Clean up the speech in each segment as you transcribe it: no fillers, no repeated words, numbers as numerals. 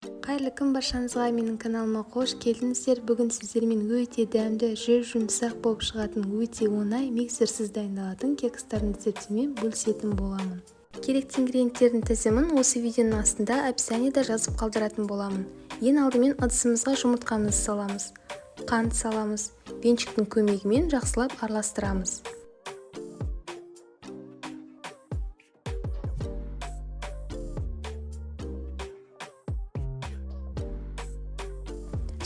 Қайырлы күн баршаңызға, менің каналыма қош келдіңіздер. Бүгін сіздермен өте дәмді, жұмсақ болып шығатын, өте оңай, миксерсіз дайындалатын кекстардың рецептімен бөлісетін боламын. Керекті ингредиенттердің тізімін осы видеоның астында описаниеда жазып қалдыратын боламын. Ең алдымен ыдысымызға жұмыртқамызды саламыз. Қант саламыз. Венчиктің көмегімен жақсылап араластырамыз.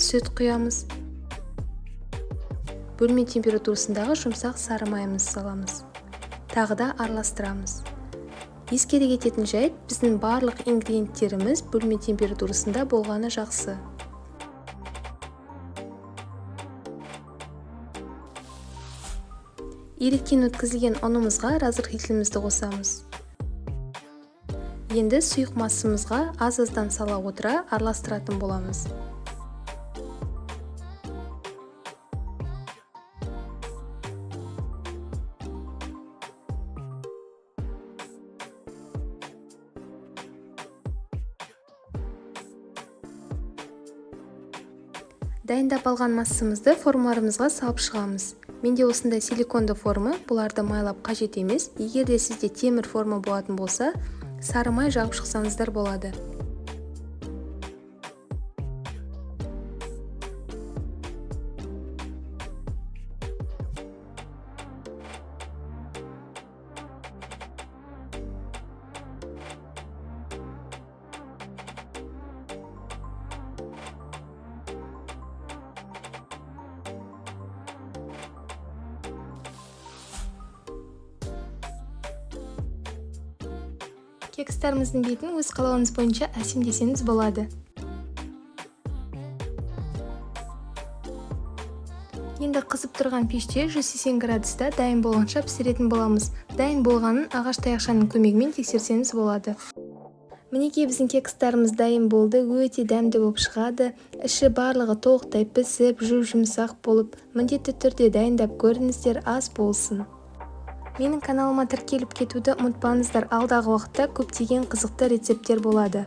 Сүт құямыз. Бөлме температурасындағы жұмсақ сары майымызды саламыз. Тағы да араластырамыз. Ескере кететін жайт, біздің барлық ингредиенттеріміз бөлме температурасында болғаны жақсы. Електен өткізілген ұнымызға разрыхлителімізді қосамыз. Енді сұйық массамызға аз-аздан сала отыра араластыратын боламыз. Дайындап алған массамызды формаларымызға салып шығамыз. Менде осындай силиконды форма, бұларды майлап қажет емес. Егер де сізде темір форма болатын болса, сары май жағып шықсаңыздар болады. Кекстарымыздың бетін өз қалауыңыз бойынша әсемдесеңіз болады. Енді қызып тұрған пеште 180 градуста дайын болғанша пісіретін боламыз. Дайын болғанын ағаш таяқшаның көмегімен тексерсеңіз болады. Мінекей біздің кекстарымыз дайын болды, өте дәмді болып шығады. Іші барлығы толықтай пісіп, жұмсақ болып, міндетті түрде дайындап көріңіздер, ас болсын. Менің каналыма тіркеліп кетуді ұмытпаңыздар, алдағы уақытта көптеген қызықты рецепттер болады.